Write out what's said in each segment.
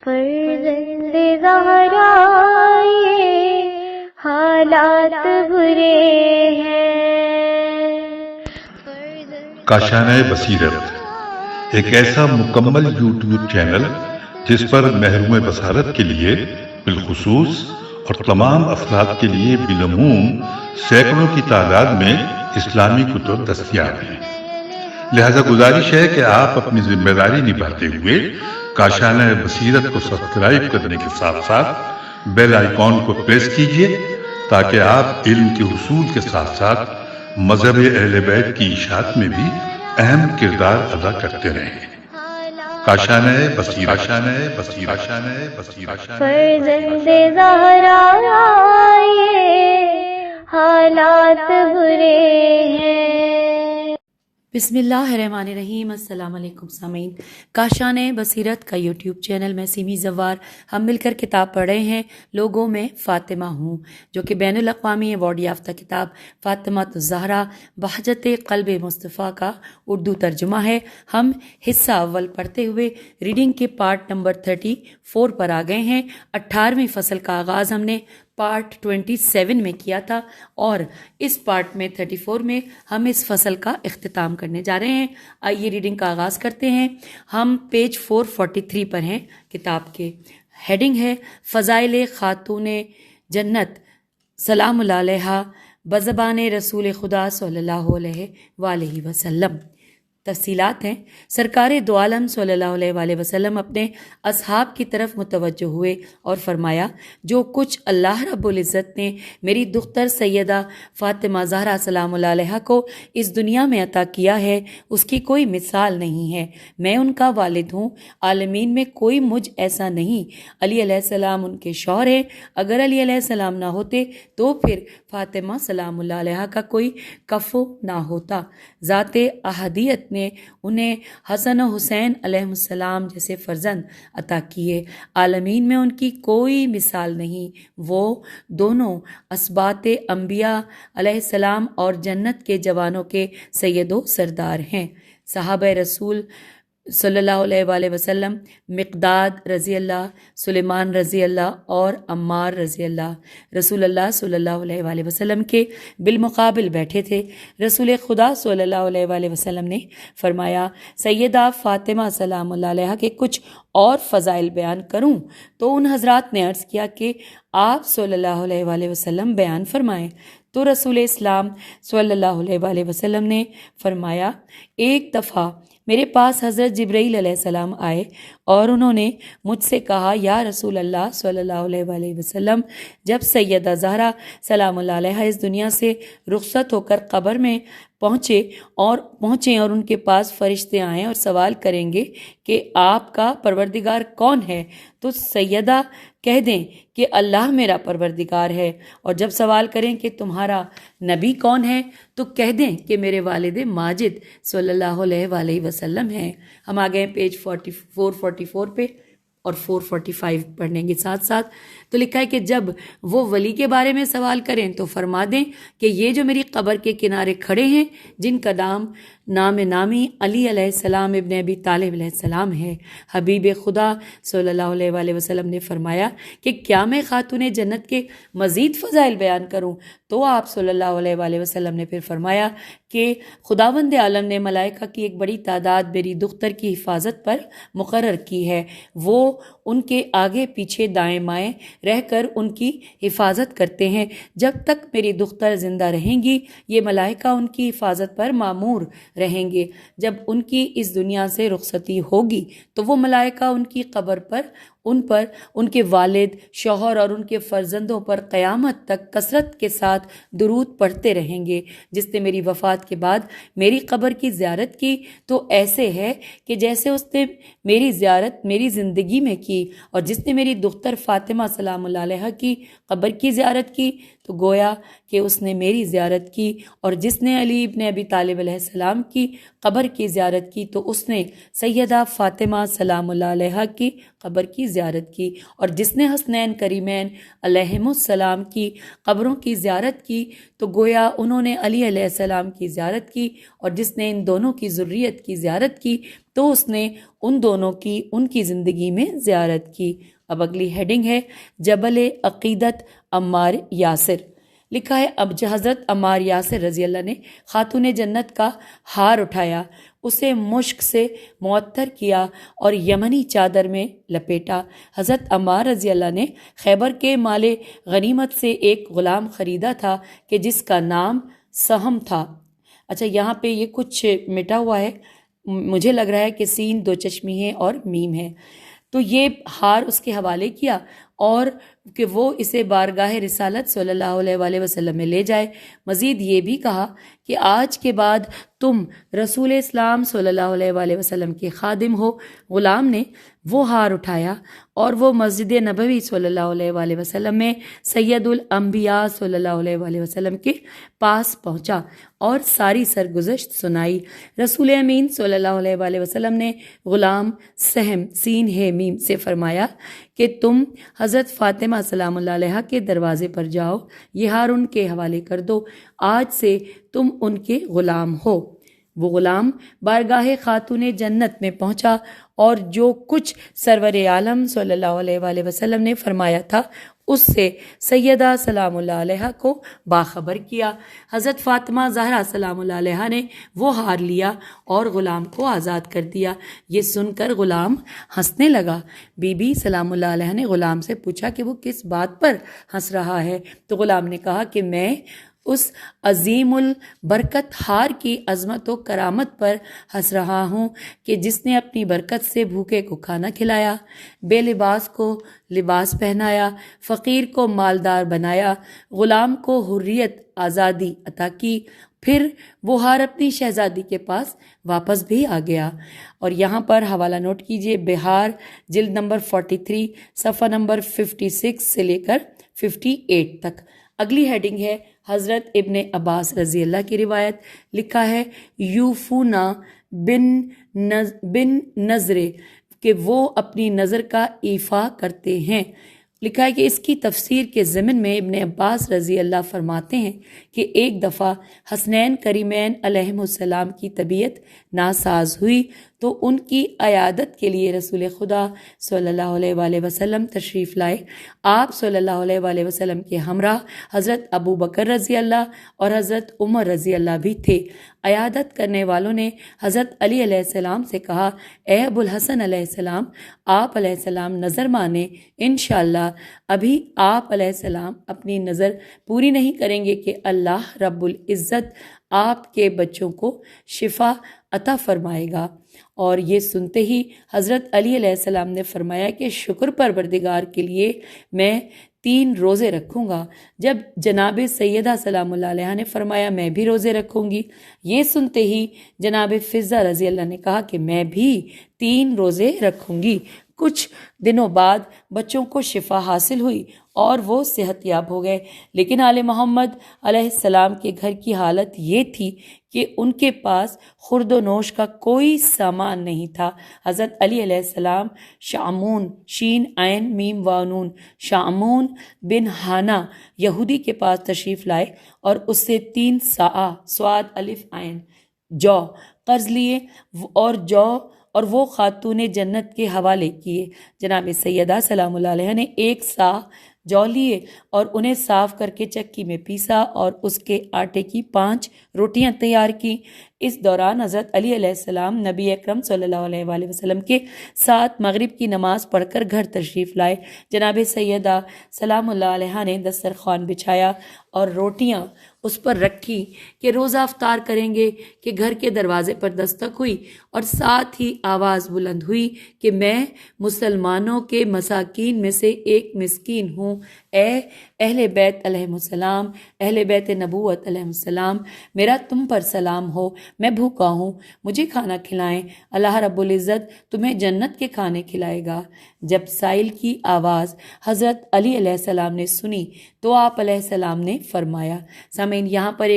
فرزند زہرا یہ حالات برے ہیں۔ کاشانۂ بصیرت ایک ایسا مکمل یوٹیوب چینل جس پر محروم بصارت کے لیے بالخصوص اور تمام افراد کے لیے بالعموم سینکڑوں کی تعداد میں اسلامی کتب دستیاب ہیں۔ لہذا گزارش ہے کہ آپ اپنی ذمہ داری نبھاتے ہوئے کاشانۂ بصیرت کو سبسکرائب کرنے کے ساتھ ساتھ بیل آئیکن کو پریس کیجیے تاکہ آپ علم کے حصول کے ساتھ ساتھ مذہب اہل بیت کی اشاعت میں بھی اہم کردار ادا کرتے رہیں۔ کاشانۂ بصیرت، کاشانۂ بصیرت، کاشانۂ بصیرت۔ فرزند زہرا یہ حالات برے ہیں۔ بسم اللہ الرحمن الرحیم۔ السلام علیکم سامعین، کاشانۂ بصیرت کا یوٹیوب چینل میں سیمی زوار ہم مل کر کتاب پڑھ رہے ہیں لوگوں میں فاطمہ ہوں، جو کہ بین الاقوامی ایوارڈ یافتہ کتاب فاطمہ الزہرا بہجت قلب مصطفیٰ کا اردو ترجمہ ہے۔ ہم حصہ اول پڑھتے ہوئے ریڈنگ کے پارٹ نمبر 34 پر آ گئے ہیں۔ 18ویں فصل کا آغاز ہم نے پارٹ 27 میں کیا تھا اور اس پارٹ میں 34 میں ہم اس فصل کا اختتام کرنے جا رہے ہیں۔ آئیے ریڈنگ کا آغاز کرتے ہیں۔ ہم پیج 443 پر ہیں کتاب کے۔ ہیڈنگ ہے فضائل خاتون جنت سلام اللہ علیہا بزبان رسول خدا صلی اللہ علیہ وآلہ وسلم۔ تفصیلات ہیں، سرکار دو عالم صلی اللہ علیہ وآلہ وسلم اپنے اصحاب کی طرف متوجہ ہوئے اور فرمایا، جو کچھ اللہ رب العزت نے میری دختر سیدہ فاطمہ زہرا سلام اللہ علیہا کو اس دنیا میں عطا کیا ہے اس کی کوئی مثال نہیں ہے۔ میں ان کا والد ہوں، عالمین میں کوئی مجھ ایسا نہیں۔ علی علیہ السلام ان کے شوہر ہیں، اگر علی علیہ السلام نہ ہوتے تو پھر فاطمہ سلام اللہ علیہا کا کوئی کفو نہ ہوتا۔ ذات احدیت نے انہیں حسن و حسین علیہ السلام جیسے فرزند عطا کیے، عالمین میں ان کی کوئی مثال نہیں۔ وہ دونوں اسباط انبیاء علیہ السلام اور جنت کے جوانوں کے سید و سردار ہیں۔ صحابہ رسول صلی اللہ علیہ وآلہ وسلم مقداد رضی اللہ، سلیمان رضی اللہ اور عمار رضی اللہ رسول اللہ صلی اللہ علیہ وآلہ وسلم کے بالمقابل بیٹھے تھے۔ رسول خدا صلی اللہ علیہ وآلہ وسلم نے فرمایا، سیدہ فاطمہ سلام اللہ علیہ کے کچھ اور فضائل بیان کروں؟ تو ان حضرات نے عرض کیا کہ آپ صلی اللہ علیہ وآلہ وسلم بیان فرمائیں۔ تو رسول اسلام صلی اللہ علیہ وآلہ وسلم نے فرمایا، ایک دفعہ میرے پاس حضرت جبرائیل علیہ السلام آئے اور انہوں نے مجھ سے کہا، یا رسول اللہ صلی اللہ علیہ وآلہ وسلم، جب سیدہ زہرا سلام اللہ علیہ اس دنیا سے رخصت ہو کر قبر میں پہنچیں اور ان کے پاس فرشتے آئیں اور سوال کریں گے کہ آپ کا پروردگار کون ہے، تو سیدہ کہہ دیں کہ اللہ میرا پروردگار ہے، اور جب سوال کریں کہ تمہارا نبی کون ہے تو کہہ دیں کہ میرے والد ماجد صلی اللہ علیہ وآلہ وسلم ہیں۔ ہم آ گئے پیج 444 پہ اور 445 پڑھنے کے ساتھ ساتھ تو لکھا ہے کہ جب وہ ولی کے بارے میں سوال کریں تو فرما دیں کہ یہ جو میری قبر کے کنارے کھڑے ہیں، جن کا نام نامی علی علیہ السلام ابن ابی طالب علیہ السلام ہے۔ حبیب خدا صلی اللہ علیہ وآلہ وسلم نے فرمایا کہ کیا میں خاتون جنت کے مزید فضائل بیان کروں؟ تو آپ صلی اللہ علیہ وآلہ وسلم نے پھر فرمایا کہ خداوند عالم نے ملائکہ کی ایک بڑی تعداد میری دختر کی حفاظت پر مقرر کی ہے۔ وہ ان کے آگے پیچھے دائیں بائیں رہ کر ان کی حفاظت کرتے ہیں۔ جب تک میری دختر زندہ رہیں گی یہ ملائکہ ان کی حفاظت پر مامور رہیں گے۔ جب ان کی اس دنیا سے رخصتی ہوگی تو وہ ملائکہ ان کی قبر پر ان کے والد، شوہر اور ان کے فرزندوں پر قیامت تک کثرت کے ساتھ درود پڑھتے رہیں گے۔ جس نے میری وفات کے بعد میری قبر کی زیارت کی تو ایسے ہے کہ جیسے اس نے میری زیارت میری زندگی میں کی، اور جس نے میری دختر فاطمہ سلام اللہ علیہ کی قبر کی زیارت کی تو گویا کہ اس نے میری زیارت کی، اور جس نے علی ابن ابی طالب علیہ السلام کی قبر کی زیارت کی تو اس نے سیدہ فاطمہ سلام اللہ علیہ کی قبر کی زیارت کی، اور جس نے حسنین کریمین علیہم السلام کی قبروں کی زیارت کی تو گویا انہوں نے علی علیہ السلام کی زیارت کی، اور جس نے ان دونوں کی ذریت کی زیارت کی تو اس نے ان دونوں کی ان کی زندگی میں زیارت کی۔ اب اگلی ہیڈنگ ہے جبل عقیدت عمار یاسر۔ لکھا ہے اب حضرت عمار یاسر رضی اللہ نے خاتون جنت کا ہار اٹھایا، اسے مشک سے معطر کیا اور یمنی چادر میں لپیٹا۔ حضرت عمار رضی اللہ نے خیبر کے مال غنیمت سے ایک غلام خریدا تھا کہ جس کا نام سہم تھا۔ اچھا، یہاں پہ یہ کچھ مٹا ہوا ہے، مجھے لگ رہا ہے کہ سین دو چشمی ہے اور میم ہے، تو یہ ہار اس کے حوالے کیا اور کہ وہ اسے بارگاہ رسالت صلی اللہ علیہ وآلہ وسلم میں لے جائے۔ مزید یہ بھی کہا کہ آج کے بعد تم رسول اسلام صلی اللہ علیہ وآلہ وسلم کے خادم ہو۔ غلام نے وہ ہار اٹھایا اور وہ مسجد نبوی صلی اللہ علیہ وآلہ وسلم میں سید الانبیاء صلی اللہ علیہ وآلہ وسلم کے پاس پہنچا اور ساری سرگزشت سنائی۔ رسول امین صلی اللہ علیہ وآلہ وسلم نے غلام سہم سین ہے میم سے فرمایا کہ تم حضرت فاطمہ سلام اللہ علیہ کے دروازے پر جاؤ، یہ ہار ان کے حوالے کر دو، آج سے تم ان کے غلام ہو۔ وہ غلام بارگاہ خاتون جنت میں پہنچا اور جو کچھ سرور عالم صلی اللہ علیہ وآلہ وسلم نے فرمایا تھا اس سے سیدہ سلام اللہ علیہ کو باخبر کیا۔ حضرت فاطمہ زہرا سلام اللہ علیہ نے وہ ہار لیا اور غلام کو آزاد کر دیا۔ یہ سن کر غلام ہنسنے لگا۔ بی بی سلام اللہ علیہ نے غلام سے پوچھا کہ وہ کس بات پر ہنس رہا ہے، تو غلام نے کہا کہ میں اس عظیم البرکت ہار کی عظمت و کرامت پر ہنس رہا ہوں کہ جس نے اپنی برکت سے بھوکے کو کھانا کھلایا، بے لباس کو لباس پہنایا، فقیر کو مالدار بنایا، غلام کو حریت آزادی عطا کی، پھر وہ ہار اپنی شہزادی کے پاس واپس بھی آ گیا۔ اور یہاں پر حوالہ نوٹ کیجئے، بہار جلد نمبر 43 صفحہ نمبر 56 سے لے کر 58 تک۔ اگلی ہیڈنگ ہے حضرت ابن عباس رضی اللہ کی روایت۔ لکھا ہے یوفونا بن نظر کہ وہ اپنی نظر کا ایفا کرتے ہیں۔ لکھا ہے کہ اس کی تفسیر کے ضمن میں ابن عباس رضی اللہ فرماتے ہیں کہ ایک دفعہ حسنین کریمین علیہم السلام کی طبیعت ناساز ہوئی تو ان کی عیادت کے لیے رسول خدا صلی اللہ علیہ وآلہ وسلم تشریف لائے۔ آپ صلی اللہ علیہ وآلہ وسلم کے ہمراہ حضرت ابو بکر رضی اللہ اور حضرت عمر رضی اللہ بھی تھے۔ عیادت کرنے والوں نے حضرت علی علیہ السلام سے کہا، اے ابو الحسن علیہ السلام، آپ علیہ السلام نظر مانیں، انشاءاللہ ابھی آپ علیہ السلام اپنی نظر پوری نہیں کریں گے کہ اللہ رب العزت آپ کے بچوں کو شفا عطا فرمائے گا۔ اور یہ سنتے ہی حضرت علی علیہ السلام نے فرمایا کہ شکر پروردگار کے لیے میں 3 روزے رکھوں گا۔ جب جناب سیدہ سلام اللہ علیہ نے فرمایا میں بھی روزے رکھوں گی، یہ سنتے ہی جناب فضہ رضی اللہ نے کہا کہ میں بھی 3 روزے رکھوں گی۔ کچھ دنوں بعد بچوں کو شفا حاصل ہوئی اور وہ صحت یاب ہو گئے، لیکن آل محمد علیہ السلام کے گھر کی حالت یہ تھی کہ ان کے پاس خورد و نوش کا کوئی سامان نہیں تھا۔ حضرت علی علیہ السلام شامون شین عین میم وانون شامون بن ہانا یہودی کے پاس تشریف لائے اور اس سے 3 ساع سواد الف عین جو قرض لیے اور وہ خاتون جنت کے حوالے کیے۔ جناب سیدہ سلام اللہ علیہ نے 1 ساع جو لیے اور انہیں صاف کر کے چکی میں پیسا اور اس کے آٹے کی 5 روٹیاں تیار کی۔ اس دوران حضرت علی علیہ السلام نبی اکرم صلی اللہ علیہ وآلہ وسلم کے ساتھ مغرب کی نماز پڑھ کر گھر تشریف لائے۔ جناب سیدہ سلام اللہ علیہ نے دسترخوان بچھایا اور روٹیاں اس پر رکھی کہ روزہ افطار کریں گے کہ گھر کے دروازے پر دستک ہوئی اور ساتھ ہی آواز بلند ہوئی کہ میں مسلمانوں کے مساکین میں سے ایک مسکین ہوں، اے اہل بیت علیہ السلام، اہل بیت نبوت علیہ السلام، میرا تم پر سلام ہو، میں بھوکا ہوں، مجھے کھانا کھلائیں، اللہ رب العزت تمہیں جنت کے کھانے کھلائے گا۔ جب سائل کی آواز حضرت علی علیہ السلام نے سنی تو آپ علیہ السلام نے فرمایا، سامعین یہاں پر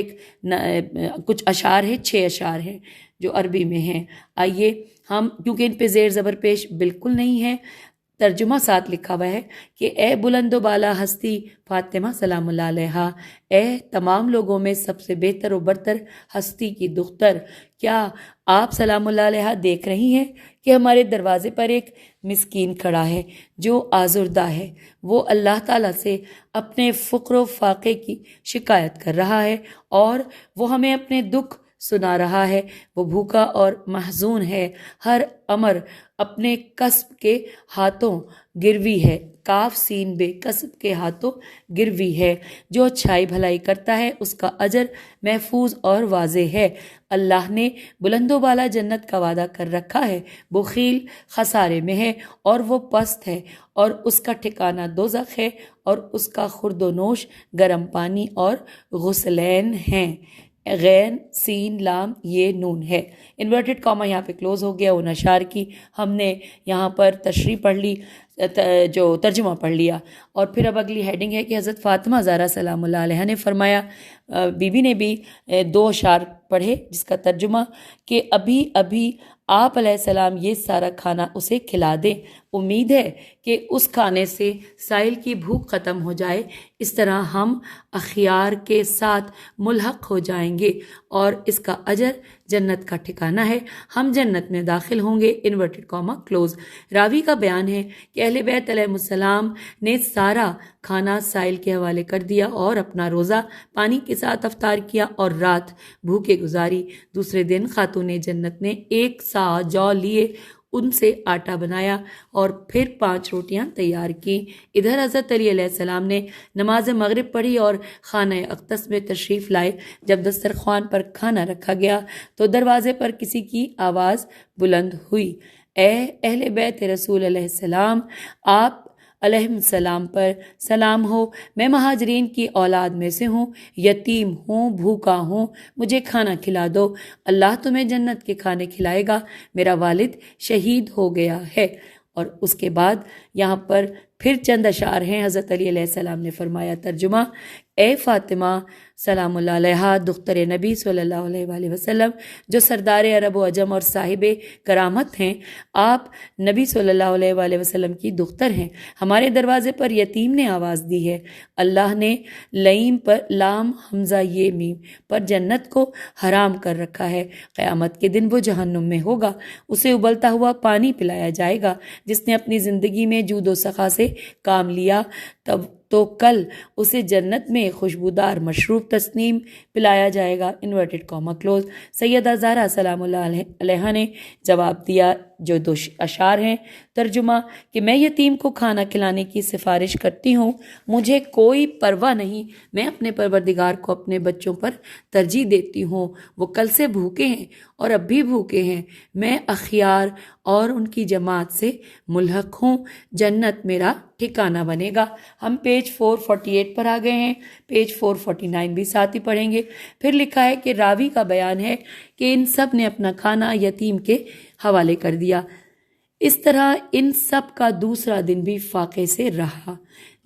کچھ اشعار ہیں، 6 اشعار ہیں جو عربی میں ہیں۔ آئیے ہم کیونکہ ان پہ زیر زبر پیش بالکل نہیں ہے، ترجمہ ساتھ لکھا ہوا ہے کہ اے بلند و بالا ہستی فاطمہ سلام اللہ علیہا، اے تمام لوگوں میں سب سے بہتر و برتر ہستی کی دختر، کیا آپ سلام اللہ علیہا دیکھ رہی ہیں کہ ہمارے دروازے پر ایک مسکین کھڑا ہے جو آزردہ ہے؟ وہ اللہ تعالیٰ سے اپنے فقر و فاقے کی شکایت کر رہا ہے اور وہ ہمیں اپنے دکھ سنا رہا ہے۔ وہ بھوکا اور محزون ہے، ہر امر اپنے کسب کے ہاتھوں گروی ہے، کاف سین بے کسب کے ہاتھوں گروی ہے۔ جو اچھائی بھلائی کرتا ہے اس کا اجر محفوظ اور واضح ہے۔ اللہ نے بلند و بالا جنت کا وعدہ کر رکھا ہے، بخیل خسارے میں ہے اور وہ پست ہے، اور اس کا ٹھکانہ دوزخ ہے، اور اس کا خورد و نوش گرم پانی اور غسلین ہیں۔ غین سین لام یہ نون ہے، انورٹڈ کاما یہاں پہ کلوز ہو گیا۔ ان اشعار کی ہم نے یہاں پر تشریح پڑھ لی، جو ترجمہ پڑھ لیا، اور پھر اب اگلی ہیڈنگ ہے کہ حضرت فاطمہ زہرا سلام اللہ علیہ نے فرمایا، بی بی نے بھی 2 اشعار پڑھے جس کا ترجمہ کہ ابھی ابھی آپ علیہ السلام یہ سارا کھانا اسے کھلا دیں، امید ہے کہ اس کھانے سے سائل کی بھوک ختم ہو جائے، اس طرح ہم اخیار کے ساتھ ملحق ہو جائیں گے اور اس کا اجر جنت کا ٹھکانہ ہے، ہم جنت میں داخل ہوں گے، انورٹڈ کاما کلوز۔ راوی کا بیان ہے کہ اہل بیت علیہ السلام نے سارا کھانا سائل کے حوالے کر دیا اور اپنا روزہ پانی کے ساتھ افطار کیا اور رات بھوکے گزاری۔ دوسرے دن خاتون جنت نے 1 سا جو لیے، ان سے آٹا بنایا اور پھر 5 روٹیاں تیار کی۔ ادھر حضرت علی علیہ السلام نے نماز مغرب پڑھی اور خانہ اقدس میں تشریف لائے۔ جب دسترخوان پر کھانا رکھا گیا تو دروازے پر کسی کی آواز بلند ہوئی، اے اہل بیت رسول علیہ السلام، آپ علیہ السلام پر سلام ہو، میں مہاجرین کی اولاد میں سے ہوں، یتیم ہوں، بھوکا ہوں، مجھے کھانا کھلا دو، اللہ تمہیں جنت کے کھانے کھلائے گا، میرا والد شہید ہو گیا ہے۔ اور اس کے بعد یہاں پر پھر چند اشعار ہیں۔ حضرت علی علیہ السلام نے فرمایا، ترجمہ، اے فاطمہ سلام اللہ علیہا دختر نبی صلی اللہ علیہ وآلہ وسلم، جو سردار عرب و عجم اور صاحب کرامت ہیں، آپ نبی صلی اللہ علیہ وآلہ وسلم کی دختر ہیں، ہمارے دروازے پر یتیم نے آواز دی ہے، اللہ نے لئیم پر لام حمزہ یہ میم پر جنت کو حرام کر رکھا ہے، قیامت کے دن وہ جہنم میں ہوگا، اسے ابلتا ہوا پانی پلایا جائے گا، جس نے اپنی زندگی میں جود و سخا سے کام لیا تو کل اسے جنت میں خوشبودار مشروب تسنیم پلایا جائے گا، انورٹڈ کاما کلوز۔ سیدہ زہرا سلام اللہ علیہ نے جواب دیا، جو 2 اشعار ہیں، ترجمہ کہ میں یتیم کو کھانا کھلانے کی سفارش کرتی ہوں، مجھے کوئی پرواہ نہیں، میں اپنے پروردگار کو اپنے بچوں پر ترجیح دیتی ہوں، وہ کل سے بھوکے ہیں اور اب بھی بھوکے ہیں، میں اخیار اور ان کی جماعت سے ملحق ہوں، جنت میرا ٹھکانہ بنے گا۔ ہم پیج 448 پر آ گئے ہیں، پیج 449 بھی ساتھ ہی پڑھیں گے۔ پھر لکھا ہے کہ راوی کا بیان ہے کہ ان سب نے اپنا کھانا یتیم کے حوالے کر دیا، اس طرح ان سب کا دوسرا دن بھی فاقے سے رہا۔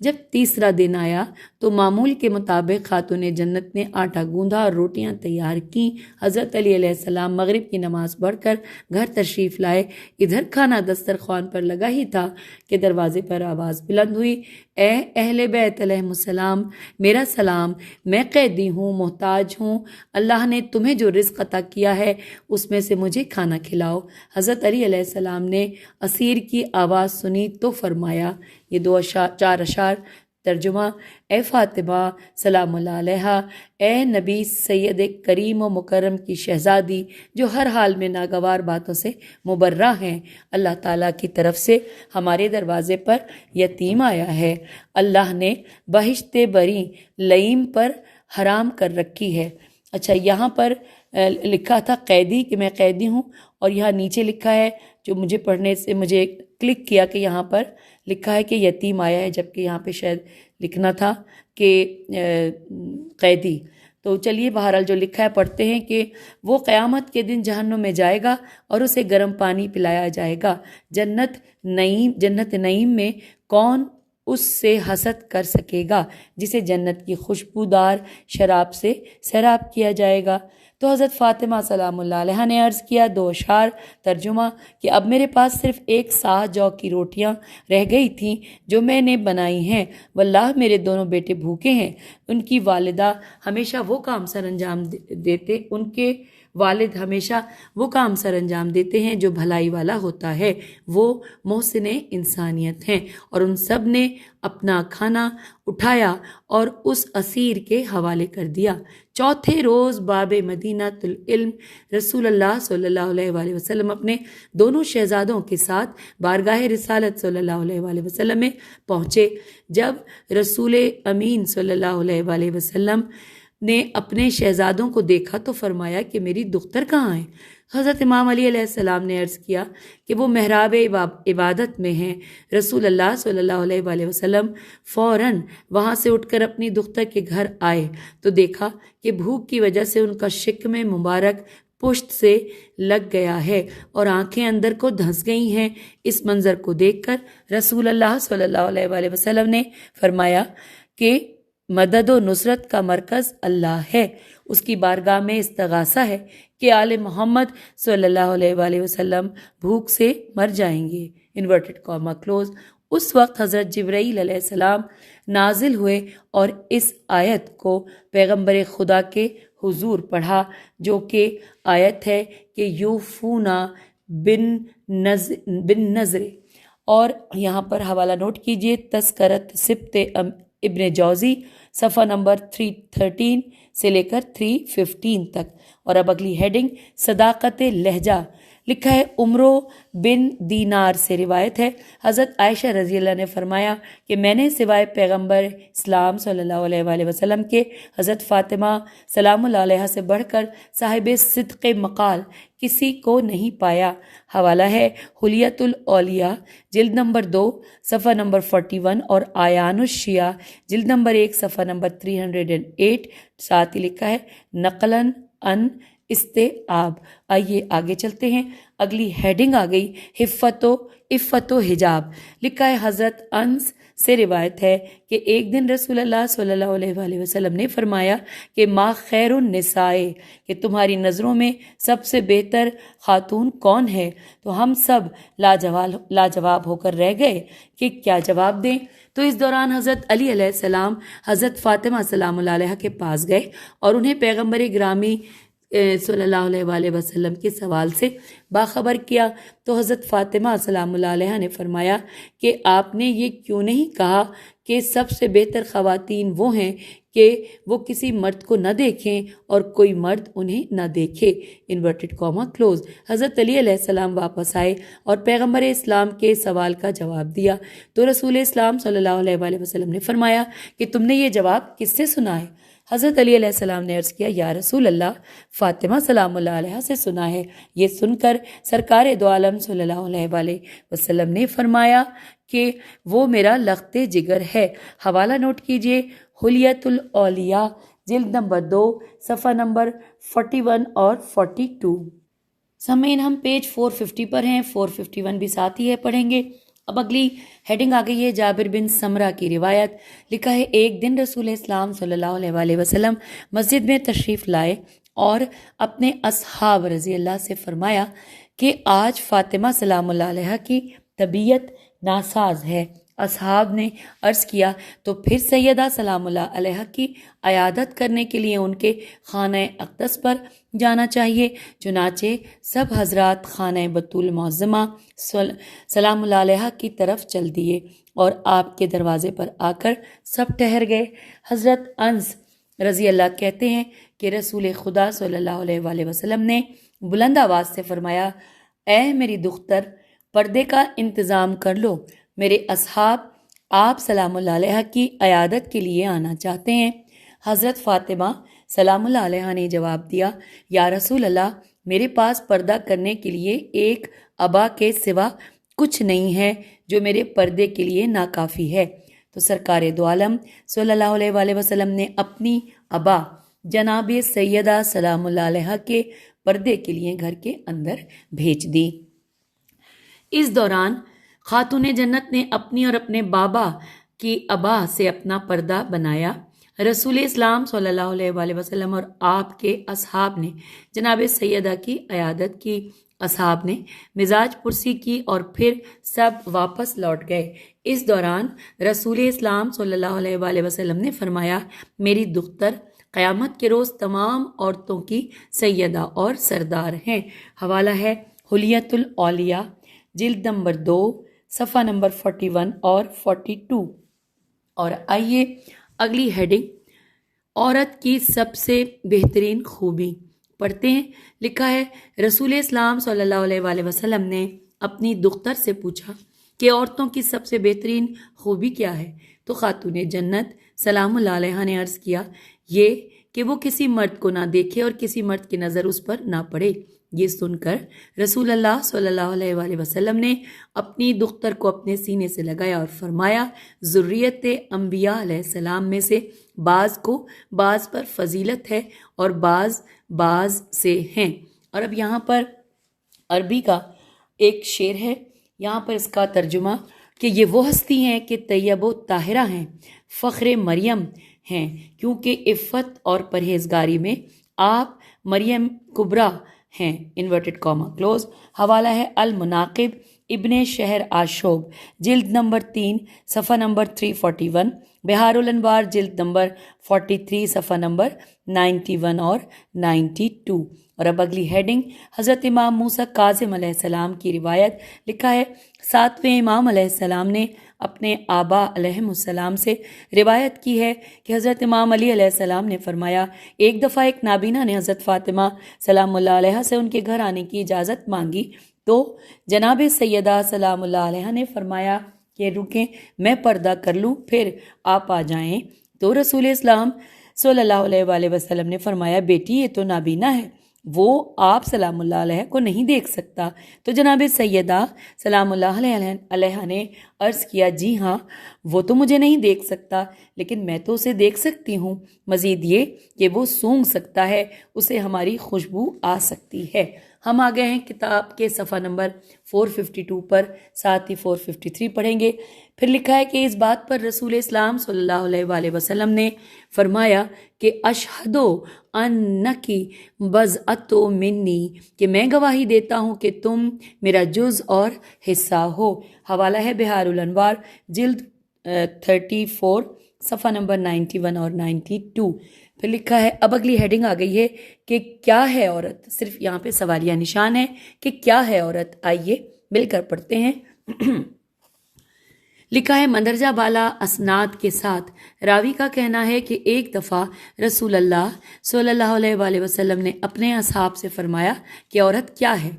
جب تیسرا دن آیا تو معمول کے مطابق خاتون جنت نے آٹا گوندھا اور روٹیاں تیار کیں۔ حضرت علی علیہ السلام مغرب کی نماز پڑھ کر گھر تشریف لائے۔ ادھر کھانا دسترخوان پر لگا ہی تھا کہ دروازے پر آواز بلند ہوئی، اے اہل بیت علیہ السلام، میرا سلام، میں قیدی ہوں، محتاج ہوں، اللہ نے تمہیں جو رزق عطا کیا ہے اس میں سے مجھے کھانا کھلاؤ۔ حضرت علی علیہ السلام نے اسیر کی آواز سنی تو فرمایا، یہ 4 اشعار، ترجمہ، اے فاطمہ سلام اللہ علیہا، اے نبی سید کریم و مکرم کی شہزادی جو ہر حال میں ناگوار باتوں سے مبرہ ہیں، اللہ تعالیٰ کی طرف سے ہمارے دروازے پر یتیم آیا ہے، اللہ نے بہشت بری لئیم پر حرام کر رکھی ہے۔ اچھا، یہاں پر لکھا تھا قیدی کہ میں قیدی ہوں، اور یہاں نیچے لکھا ہے، جو مجھے پڑھنے سے مجھے کلک کیا کہ یہاں پر لکھا ہے کہ یتیم آیا ہے، جبکہ یہاں پہ شاید لکھنا تھا کہ قیدی۔ تو چلیے بہرحال جو لکھا ہے پڑھتے ہیں کہ وہ قیامت کے دن جہنم میں جائے گا اور اسے گرم پانی پلایا جائے گا۔ جنت نعیم میں کون اس سے حسد کر سکے گا جسے جنت کی خوشبودار شراب سے سیراب کیا جائے گا۔ تو تو حضرت فاطمہ سلام اللہ علیہ نے عرض کیا، 2 اشعار ترجمہ، کہ اب میرے پاس صرف 1 صاع جو کی روٹیاں رہ گئی تھیں جو میں نے بنائی ہیں، واللہ میرے دونوں بیٹے بھوکے ہیں۔ ان کی والدہ ہمیشہ وہ کام سر انجام دیتے ان کے والد ہمیشہ وہ کام سر انجام دیتے ہیں جو بھلائی والا ہوتا ہے، وہ محسن انسانیت ہیں، اور ان سب نے اپنا کھانا اٹھایا اور اس اسیر کے حوالے کر دیا۔ چوتھے روز باب مدینہ العلم رسول اللہ صلی اللہ علیہ وآلہ وسلم اپنے دونوں شہزادوں کے ساتھ بارگاہ رسالت صلی اللہ علیہ وآلہ وسلم میں پہنچے۔ جب رسول امین صلی اللہ علیہ وآلہ وسلم نے اپنے شہزادوں کو دیکھا تو فرمایا کہ میری دختر کہاں ہے؟ حضرت امام علی علیہ السلام نے عرض کیا کہ وہ محراب عبادت میں ہیں۔ رسول اللہ صلی اللہ علیہ وآلہ وسلم فوراً وہاں سے اٹھ کر اپنی دختر کے گھر آئے تو دیکھا کہ بھوک کی وجہ سے ان کا شکم مبارک پشت سے لگ گیا ہے اور آنکھیں اندر کو دھنس گئی ہیں۔ اس منظر کو دیکھ کر رسول اللہ صلی اللہ علیہ وآلہ وسلم نے فرمایا کہ مدد و نصرت کا مرکز اللہ ہے، اس کی بارگاہ میں استغاثہ ہے کہ آل محمد صلی اللہ علیہ وآلہ وسلم بھوک سے مر جائیں گے، انورٹڈ کاما کلوز۔ اس وقت حضرت جبرائیل علیہ السلام نازل ہوئے اور اس آیت کو پیغمبر خدا کے حضور پڑھا، جو کہ آیت ہے کہ یوفونا بن نظر، اور یہاں پر حوالہ نوٹ کیجئے، تذکرت سبط ابن جوزی، صفحہ نمبر 313 سے لے کر 315 تک۔ اور اب اگلی ہیڈنگ صداقت لہجہ، لکھا ہے عمرو بن دینار سے روایت ہے، حضرت عائشہ رضی اللہ نے فرمایا کہ میں نے سوائے پیغمبر اسلام صلی اللہ علیہ وآلہ وسلم کے حضرت فاطمہ سلام اللہ علیہ سے بڑھ کر صاحب صدق مقال کسی کو نہیں پایا۔ حوالہ ہے حلیت الاولیاء جلد نمبر 2 صفحہ نمبر 41 اور آیان الشیعہ جلد نمبر 1 صفحہ نمبر 308، ساتھ ہی لکھا ہے نقلاً ان استعاب۔ آئیے آگے چلتے ہیں، اگلی ہیڈنگ آ گئی عفت و حجاب، لکھا ہے حضرت انس سے روایت ہے کہ ایک دن رسول اللہ صلی اللہ علیہ وآلہ وسلم نے فرمایا کہ ما خیر النساء، کہ تمہاری نظروں میں سب سے بہتر خاتون کون ہے؟ تو ہم سب لاجواب ہو کر رہ گئے کہ کیا جواب دیں۔ تو اس دوران حضرت علی علیہ السلام حضرت فاطمہ سلام اللہ علیہ کے پاس گئے اور انہیں پیغمبر گرامی صلی اللہ علیہ وآلہ وسلم کے سوال سے باخبر کیا۔ تو حضرت فاطمہ سلام اللہ علیہ نے فرمایا کہ آپ نے یہ کیوں نہیں کہا کہ سب سے بہتر خواتین وہ ہیں کہ وہ کسی مرد کو نہ دیکھیں اور کوئی مرد انہیں نہ دیکھے، انورٹڈ کاما کلوز۔ حضرت علی علیہ السلام واپس آئے اور پیغمبر اسلام کے سوال کا جواب دیا تو رسول اسلام صلی اللہ علیہ وآلہ وسلم نے فرمایا کہ تم نے یہ جواب کس سے سنا ہے؟ حضرت علی علیہ السلام نے عرض کیا، یا رسول اللہ، فاطمہ سلام اللہ علیہ سے سنا ہے۔ یہ سن کر سرکار دو عالم صلی اللہ علیہ وآلہ وسلم نے فرمایا کہ وہ میرا لخت جگر ہے۔ حوالہ نوٹ کیجئے حلیت الاولیاء جلد نمبر 2 صفحہ نمبر 41 اور 42۔ سامعین، ہم پیج 450 پر ہیں، 451 بھی ساتھ ہی ہے، پڑھیں گے۔ اب اگلی ہیڈنگ آ گئی ہے جابر بن سمرہ کی روایت، لکھا ہے ایک دن رسول اسلام صلی اللہ علیہ وآلہ وسلم مسجد میں تشریف لائے اور اپنے اصحاب رضی اللہ سے فرمایا کہ آج فاطمہ سلام اللہ علیہ کی طبیعت ناساز ہے۔ اصحاب نے عرض کیا تو پھر سیدہ سلام اللہ علیہ کی عیادت کرنے کے لیے ان کے خانہ اقدس پر جانا چاہیے۔ چنانچہ سب حضرات خانہ بطول معظمہ سلام اللہ علیہ کی طرف چل دیے اور آپ کے دروازے پر آ کر سب ٹھہر گئے۔ حضرت انس رضی اللہ کہتے ہیں کہ رسول خدا صلی اللہ علیہ وآلہ وسلم نے بلند آواز سے فرمایا، اے میری دختر، پردے کا انتظام کر لو، میرے اصحاب آپ سلام اللہ علیہ کی عیادت کے لیے آنا چاہتے ہیں۔ حضرت فاطمہ سلام اللہ علیہ نے جواب دیا، یا رسول اللہ، میرے پاس پردہ کرنے کے لیے ایک عبا کے سوا کچھ نہیں ہے جو میرے پردے کے لیے ناکافی ہے۔ تو سرکار دو عالم صلی اللہ علیہ وآلہ وسلم نے اپنی عبا جناب سیدہ سلام اللہ علیہ کے پردے کے لیے گھر کے اندر بھیج دی۔ اس دوران خاتون جنت نے اپنی اور اپنے بابا کی عبا سے اپنا پردہ بنایا۔ رسول اسلام صلی اللہ علیہ وآلہ وسلم اور آپ کے اصحاب نے جناب سیدہ کی عیادت کی۔ اصحاب نے مزاج پرسی کی اور پھر سب واپس لوٹ گئے۔ اس دوران رسول اسلام صلی اللہ علیہ وآلہ وسلم نے فرمایا، میری دختر قیامت کے روز تمام عورتوں کی سیدہ اور سردار ہیں۔ حوالہ ہے حلیت الاولیاء، جلد نمبر 2، صفحہ نمبر 41 اور 42۔ اور آئیے اگلی ہیڈنگ، عورت کی سب سے بہترین خوبی پڑھتے ہیں۔ لکھا ہے، رسول اسلام صلی اللہ علیہ وآلہ وسلم نے اپنی دختر سے پوچھا کہ عورتوں کی سب سے بہترین خوبی کیا ہے؟ تو خاتون جنت سلام اللہ علیہا نے عرض کیا، یہ کہ وہ کسی مرد کو نہ دیکھے اور کسی مرد کی نظر اس پر نہ پڑے۔ یہ سن کر رسول اللہ صلی اللہ علیہ وآلہ وسلم نے اپنی دختر کو اپنے سینے سے لگایا اور فرمایا، ذریت انبیاء علیہ السلام میں سے بعض کو بعض پر فضیلت ہے اور بعض سے ہیں۔ اور اب یہاں پر عربی کا ایک شعر ہے، یہاں پر اس کا ترجمہ کہ یہ وہ ہستی ہیں کہ طیب و طاہرہ ہیں، فخر مریم ہیں، کیونکہ عفت اور پرہیزگاری میں آپ مریم کبریٰ ہیں، انورٹڈ کاما کلوز۔ حوالہ ہے المناقب ابن شہر آشوب، جلد نمبر 3، صفحہ نمبر 341، بہار الانوار، جلد نمبر 43، صفحہ نمبر 91 اور 92۔ اور اب اگلی ہیڈنگ، حضرت امام موسیٰ کاظم علیہ السلام کی روایت۔ لکھا ہے، 7ویں امام علیہ السلام نے اپنے آبا علیہم السلام سے روایت کی ہے کہ حضرت امام علی علیہ السلام نے فرمایا، ایک دفعہ ایک نابینا نے حضرت فاطمہ سلام اللہ علیہا سے ان کے گھر آنے کی اجازت مانگی تو جناب سیدہ سلام اللہ علیہا نے فرمایا کہ رکیں، میں پردہ کر لوں پھر آپ آ جائیں۔ تو رسول اسلام صلی اللہ علیہ وآلہ وسلم نے فرمایا، بیٹی یہ تو نابینا ہے، وہ آپ سلام اللہ علیہ کو نہیں دیکھ سکتا۔ تو جناب سیدہ سلام اللہ علیہ نے عرض کیا، جی ہاں، وہ تو مجھے نہیں دیکھ سکتا، لیکن میں تو اسے دیکھ سکتی ہوں، مزید یہ کہ وہ سونگھ سکتا ہے، اسے ہماری خوشبو آ سکتی ہے۔ ہم آ گئے ہیں کتاب کے صفحہ نمبر 452 پر، ساتھ ہی 453 پڑھیں گے۔ پھر لکھا ہے کہ اس بات پر رسول اسلام صلی اللہ علیہ وآلہ وسلم نے فرمایا کہ اشہدو انکی بضعۃ منی، کہ میں گواہی دیتا ہوں کہ تم میرا جز اور حصہ ہو۔ حوالہ ہے بہار الانوار، جلد 34، صفحہ نمبر 91 اور 92۔ پھر لکھا ہے، اب اگلی ہیڈنگ آ گئی ہے کہ کیا ہے عورت، صرف یہاں پہ سوالیہ نشان ہے کہ کیا ہے عورت۔ آئیے مل کر پڑھتے ہیں۔ لکھا ہے، مندرجہ بالا اسناد کے ساتھ راوی کا کہنا ہے کہ ایک دفعہ رسول اللہ صلی اللہ علیہ وآلہ وسلم نے اپنے اصحاب سے فرمایا کہ عورت کیا ہے؟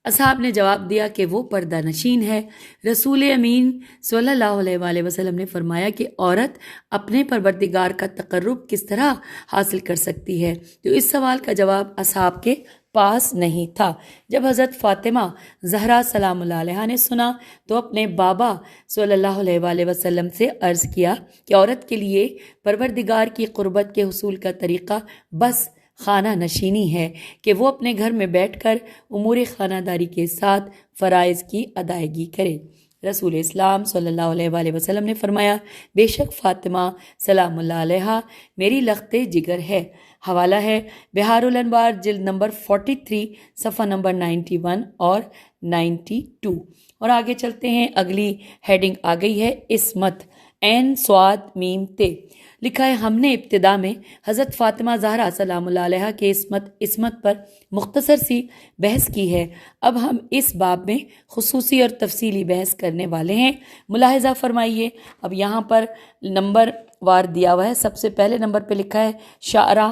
اصحاب نے جواب دیا کہ وہ پردہ نشین ہے۔ رسول امین صلی اللہ علیہ وآلہ وسلم نے فرمایا کہ عورت اپنے پروردگار کا تقرب کس طرح حاصل کر سکتی ہے؟ تو اس سوال کا جواب اصحاب کے پاس نہیں تھا۔ جب حضرت فاطمہ زہرا سلام اللہ علیہا نے سنا تو اپنے بابا صلی اللہ علیہ وآلہ وسلم سے عرض کیا کہ عورت کے لیے پروردگار کی قربت کے حصول کا طریقہ بس خانہ نشینی ہے کہ وہ اپنے گھر میں بیٹھ کر امور خانہ داری کے ساتھ فرائض کی ادائیگی کرے۔ رسول اسلام صلی اللہ علیہ وآلہ وسلم نے فرمایا، بے شک فاطمہ سلام اللہ علیہا میری لخت جگر ہے۔ حوالہ ہے بہار الانوار، جلد نمبر 43، صفحہ نمبر 91 اور 92۔ اور آگے چلتے ہیں، اگلی ہیڈنگ آ گئی ہے، عصمت، عین صاد میم تے۔ لکھا ہے، ہم نے ابتدا میں حضرت فاطمہ زہرا سلام اللہ علیہا کے عصمت پر مختصر سی بحث کی ہے۔ اب ہم اس باب میں خصوصی اور تفصیلی بحث کرنے والے ہیں۔ ملاحظہ فرمائیے، اب یہاں پر نمبر وار دیا ہوا ہے۔ سب سے پہلے نمبر پہ لکھا ہے شارع،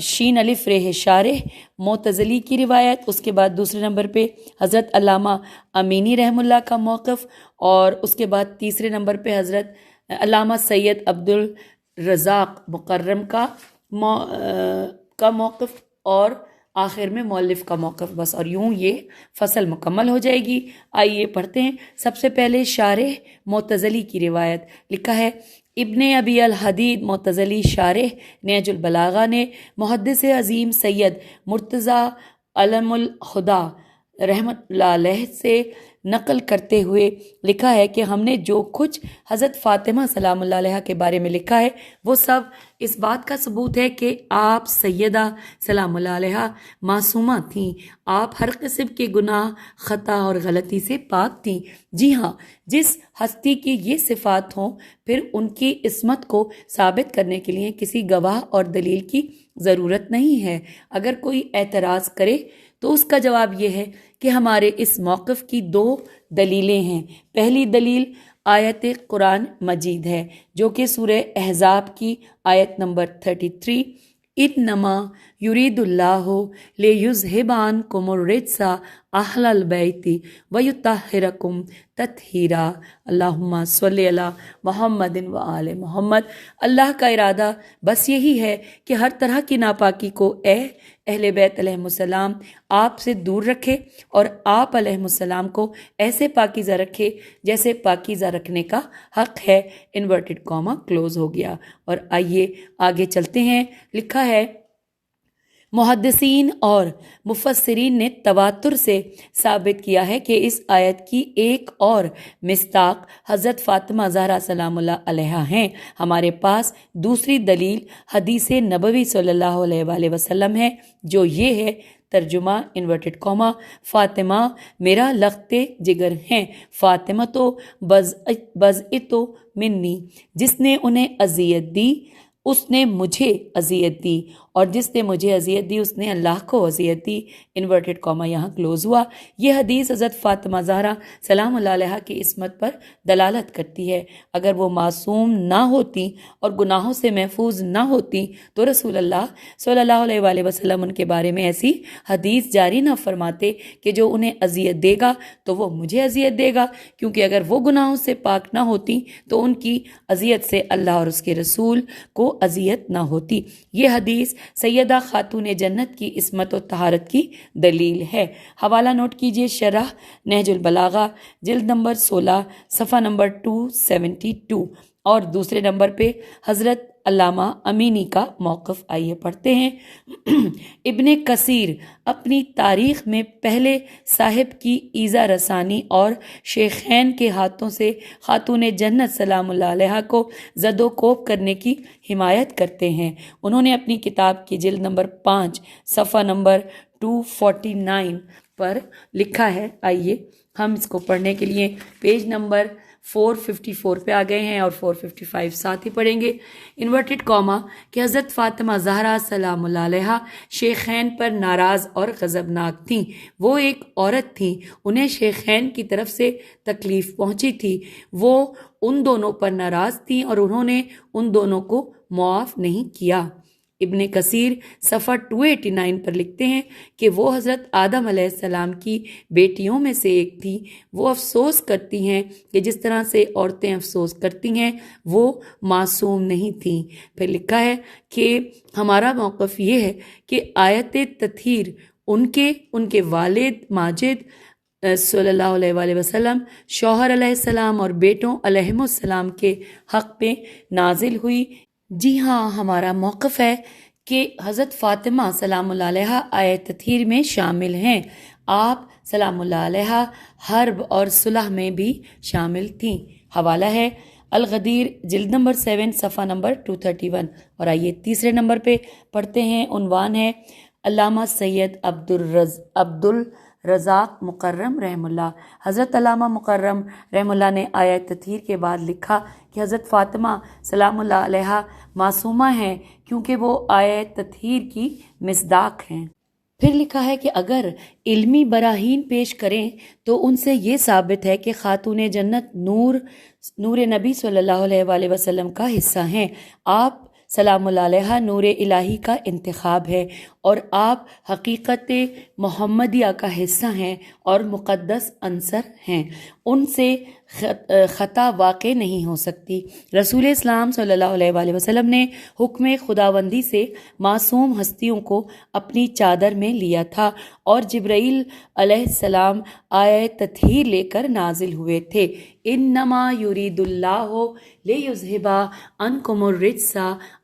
شین الف رہ شارح معتزلی کی روایت۔ اس کے بعد دوسرے نمبر پہ حضرت علامہ امینی رحم اللہ کا موقف، اور اس کے بعد تیسرے نمبر پہ حضرت علامہ سید عبد الرزاق مکرم کا موقف، اور آخر میں مؤلف کا موقف، بس، اور یوں یہ فصل مکمل ہو جائے گی۔ آئیے پڑھتے ہیں۔ سب سے پہلے شارح معتزلی کی روایت۔ لکھا ہے، ابن ابی الحدید معتزلی شارح نہج البلاغہ نے محدث عظیم سید مرتضیٰ علم الہدا رحمۃ اللہ علیہ سے نقل کرتے ہوئے لکھا ہے کہ ہم نے جو کچھ حضرت فاطمہ سلام اللہ علیہ کے بارے میں لکھا ہے وہ سب اس بات کا ثبوت ہے کہ آپ سیدہ سلام اللہ علیہ معصومہ تھیں، آپ ہر قسم کے گناہ، خطا اور غلطی سے پاک تھیں۔ جی ہاں، جس ہستی کی یہ صفات ہوں پھر ان کی عصمت کو ثابت کرنے کے لیے کسی گواہ اور دلیل کی ضرورت نہیں ہے۔ اگر کوئی اعتراض کرے تو اس کا جواب یہ ہے کہ ہمارے اس موقف کی 2 دلیلیں ہیں۔ پہلی دلیل آیت قرآن مجید ہے جو کہ سورہ احزاب کی آیت نمبر 33، انما یرید اللہ لیذھب عنکم الرجس اہل البیت ویطہرکم تطہیرا، اللہم صلی علی محمد و آل محمد۔ اللہ کا ارادہ بس یہی ہے کہ ہر طرح کی ناپاکی کو اہل بیت علیہ السلام آپ سے دور رکھے اور آپ علیہ السلام کو ایسے پاکیزہ رکھے جیسے پاکیزہ رکھنے کا حق ہے، انورٹڈ کاما کلوز ہو گیا۔ اور آئیے آگے چلتے ہیں۔ لکھا ہے محدثین اور مفسرین نے تواتر سے ثابت کیا ہے کہ اس آیت کی ایک اور مصداق حضرت فاطمہ زہرا سلام اللہ علیہا ہیں۔ ہمارے پاس دوسری دلیل حدیث نبوی صلی اللہ علیہ وآلہ وسلم ہے جو یہ ہے، ترجمہ انورٹڈ کاما، فاطمہ میرا لخت جگر ہیں، فاطمہ تو بضعۃ منی، جس نے انہیں اذیت دی اس نے مجھے اذیت دی، اور جس نے مجھے اذیت دی اس نے اللہ کو اذیت دی، انورٹڈ کاما یہاں کلوز ہوا۔ یہ حدیث حضرت فاطمہ زہرا سلام اللہ علیہ کی عصمت پر دلالت کرتی ہے۔ اگر وہ معصوم نہ ہوتی اور گناہوں سے محفوظ نہ ہوتی تو رسول اللہ صلی اللہ علیہ وآلہ وسلم ان کے بارے میں ایسی حدیث جاری نہ فرماتے کہ جو انہیں اذیت دے گا تو وہ مجھے اذیت دے گا، کیونکہ اگر وہ گناہوں سے پاک نہ ہوتی تو ان کی اذیت سے اللہ اور اس کے رسول کو اذیت نہ ہوتی۔ یہ حدیث سیدہ خاتون جنت کی عصمت و طہارت کی دلیل ہے۔ حوالہ نوٹ کیجئے، شرح نہج البلاغہ جلد نمبر 16 صفحہ نمبر 272، اور دوسرے نمبر پہ حضرت علامہ امینی کا موقف۔ آئیے پڑھتے ہیں۔ ابن کثیر اپنی تاریخ میں پہلے صاحب کی ایذا رسانی اور شیخین کے ہاتھوں سے خاتون جنت سلام اللہ علیہ کو زد و کوب کرنے کی حمایت کرتے ہیں۔ انہوں نے اپنی کتاب کی جلد نمبر 5 صفحہ نمبر 249 پر لکھا ہے۔ آئیے ہم اس کو پڑھنے کے لیے پیج نمبر 454 پہ آ گئے ہیں اور 455 ساتھ ہی پڑھیں گے۔ انورٹڈ کاما کہ حضرت فاطمہ زہرا سلام اللہ علیہ شیخین پر ناراض اور غضبناک تھیں۔ وہ ایک عورت تھیں، انہیں شیخین کی طرف سے تکلیف پہنچی تھی، وہ ان دونوں پر ناراض تھیں اور انہوں نے ان دونوں کو معاف نہیں کیا۔ ابن کثیر صفحہ 289 پر لکھتے ہیں کہ وہ حضرت آدم علیہ السلام کی بیٹیوں میں سے ایک تھی۔ وہ افسوس کرتی ہیں کہ جس طرح سے عورتیں افسوس کرتی ہیں وہ معصوم نہیں تھیں۔ پھر لکھا ہے کہ ہمارا موقف یہ ہے کہ آیت تطہیر ان کے والد ماجد صلی اللہ علیہ وآلہ وسلم، شوہر علیہ السلام اور بیٹوں علیہم السلام کے حق پہ نازل ہوئی۔ جی ہاں، ہمارا موقف ہے کہ حضرت فاطمہ سلام اللہ علیہ آیت تطہیر میں شامل ہیں۔ آپ سلام اللہ علیہ حرب اور صلح میں بھی شامل تھیں۔ حوالہ ہے الغدیر جلد نمبر 7 صفحہ نمبر 231۔ اور آئیے تیسرے نمبر پہ پڑھتے ہیں۔ عنوان ہے علامہ سید عبد الرزاق مکرم رحم اللہ۔ حضرت علامہ مکرم رحم اللہ نے آیت تطہیر کے بعد لکھا کہ حضرت فاطمہ سلام اللہ علیہ معصومہ ہیں کیونکہ وہ آیت تطہیر کی مصداق ہیں۔ پھر لکھا ہے کہ اگر علمی براہین پیش کریں تو ان سے یہ ثابت ہے کہ خاتون جنت نور نبی صلی اللہ علیہ وآلہ وسلم کا حصہ ہیں۔ آپ سلام اللہ علیہ نور الہی کا انتخاب ہے اور آپ حقیقت محمدیہ کا حصہ ہیں اور مقدس عنصر ہیں۔ ان سے خطا واقع نہیں ہو سکتی۔ رسول اسلام صلی اللہ علیہ وآلہ وسلم نے حکم خداوندی سے معصوم ہستیوں کو اپنی چادر میں لیا تھا اور جبرائیل علیہ السلام آیت تطہیر لے کر نازل ہوئے تھے۔ انما یرید اللہ لیذھب عنکم الرجس